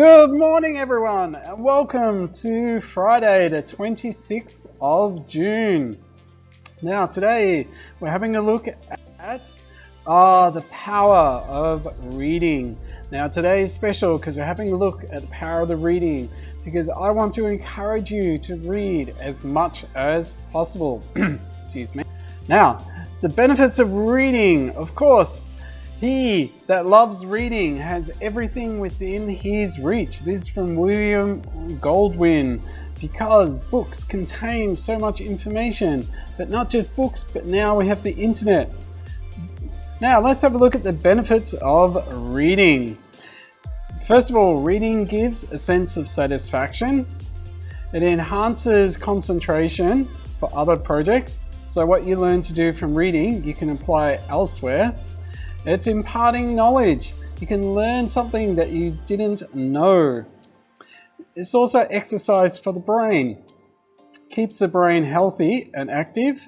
Good morning, everyone, and welcome to Friday, the 26th of June. Now, today we're having a look at the power of reading. Now, today is special because we're having a look at the power of the reading because I want to encourage you to read as much as possible. Excuse me. Now, the benefits of reading, of course. He that loves reading has everything within his reach. This is from William Goldwyn. Because books contain so much information, but not just books, but now we have the internet. Now let's have a look at the benefits of reading. First of all, reading gives a sense of satisfaction. It enhances concentration for other projects. So what you learn to do from reading, you can apply elsewhere. It's imparting knowledge. You can learn something that you didn't know. It's also exercise for the brain. Keeps the brain healthy and active.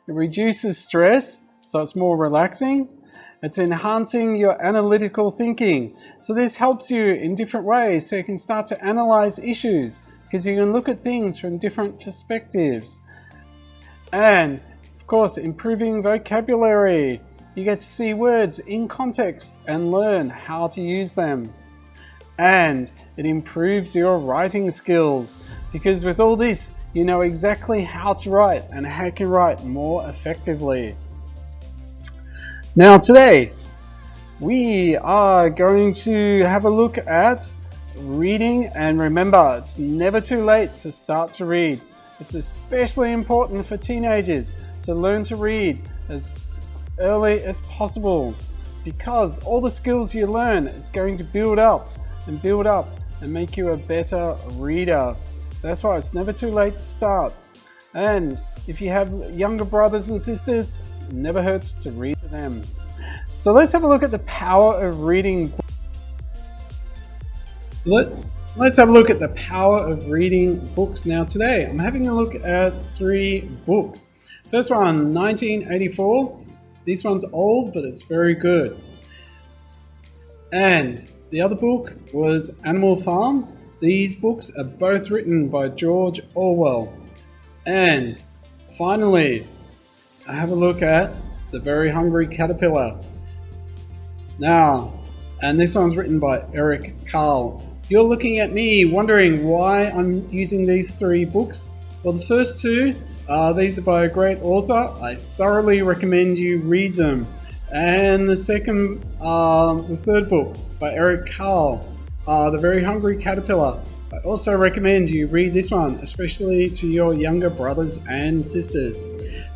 It reduces stress, so it's more relaxing. It's enhancing your analytical thinking. So this helps you in different ways, so you can start to analyze issues because you can look at things from different perspectives. And of course, improving vocabulary. You get to see words in context and learn how to use them. And it improves your writing skills because with all this, you know exactly how to write and how you can write more effectively. Now today, we are going to have a look at reading, and remember, it's never too late to start to read. It's especially important for teenagers to learn to read as early as possible because all the skills you learn is going to build up and make you a better reader. That's why it's never too late to start. And if you have younger brothers and sisters, it never hurts to read to them. So let's have a look at the power of reading. So let's have a look at the power of reading books. Now today I'm having a look at 3 books. First one, 1984. This one's old, but it's very good. And the other book was Animal Farm. These books are both written by George Orwell. And finally, I have a look at The Very Hungry Caterpillar. Now, and this one's written by Eric Carle. You're looking at me wondering why I'm using these 3 books. Well, the first 2, these are by a great author. I thoroughly recommend you read them. And the third book by Eric Carle, The Very Hungry Caterpillar. I also recommend you read this one, especially to your younger brothers and sisters.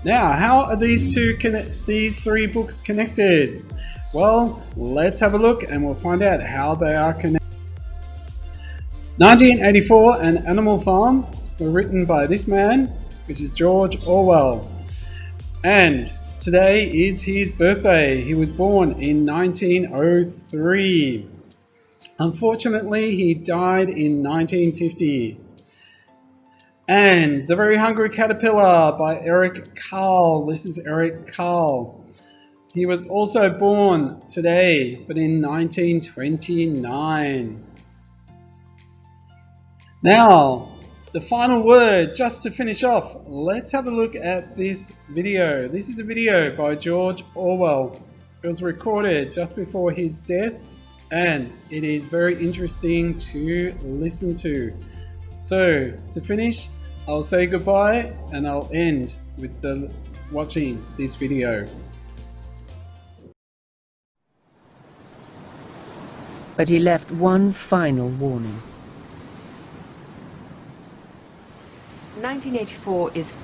Now, how are these 3 books connected? Well, let's have a look and we'll find out how they are connected. 1984 and Animal Farm were written by this man, which is George Orwell. And today is his birthday. He was born in 1903. Unfortunately, he died in 1950. And The Very Hungry Caterpillar by Eric Carle. This is Eric Carle. He was also born today, but in 1929. Now, the final word, just to finish off, let's have a look at this video. This is a video by George Orwell. It was recorded just before his death and it is very interesting to listen to. So, to finish, I'll say goodbye and I'll end with watching this video. But he left one final warning. 1984 is,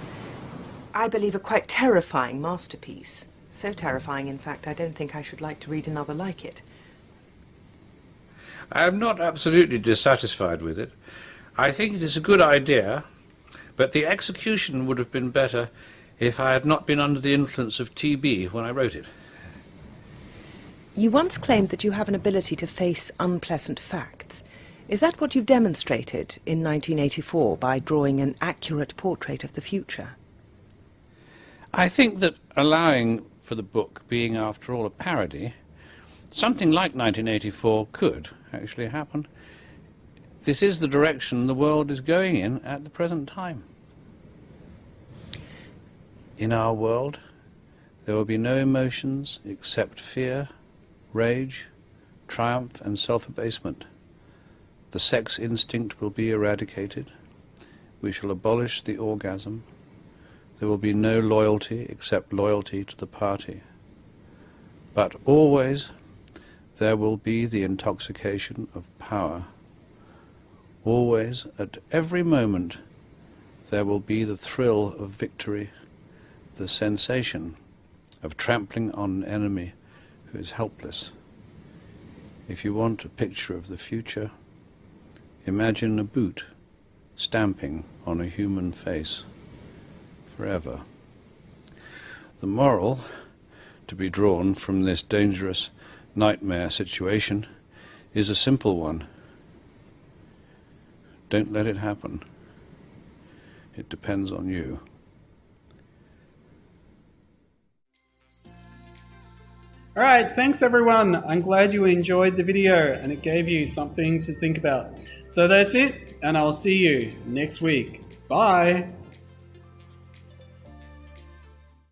I believe, a quite terrifying masterpiece. So terrifying, in fact, I don't think I should like to read another like it. I am not absolutely dissatisfied with it. I think it is a good idea, but the execution would have been better if I had not been under the influence of TB when I wrote it. You once claimed that you have an ability to face unpleasant facts. Is that what you've demonstrated in 1984 by drawing an accurate portrait of the future? I think that allowing for the book being, after all, a parody, something like 1984 could actually happen. This is the direction the world is going in at the present time. In our world, there will be no emotions except fear, rage, triumph and self-abasement. The sex instinct will be eradicated. We shall abolish the orgasm. There will be no loyalty except loyalty to the party. But always there will be the intoxication of power. Always, at every moment, there will be the thrill of victory, the sensation of trampling on an enemy who is helpless. If you want a picture of the future, imagine a boot stamping on a human face forever. The moral to be drawn from this dangerous nightmare situation is a simple one. Don't let it happen. It depends on you. Alright, thanks everyone. I'm glad you enjoyed the video and it gave you something to think about. So that's it, and I'll see you next week. Bye!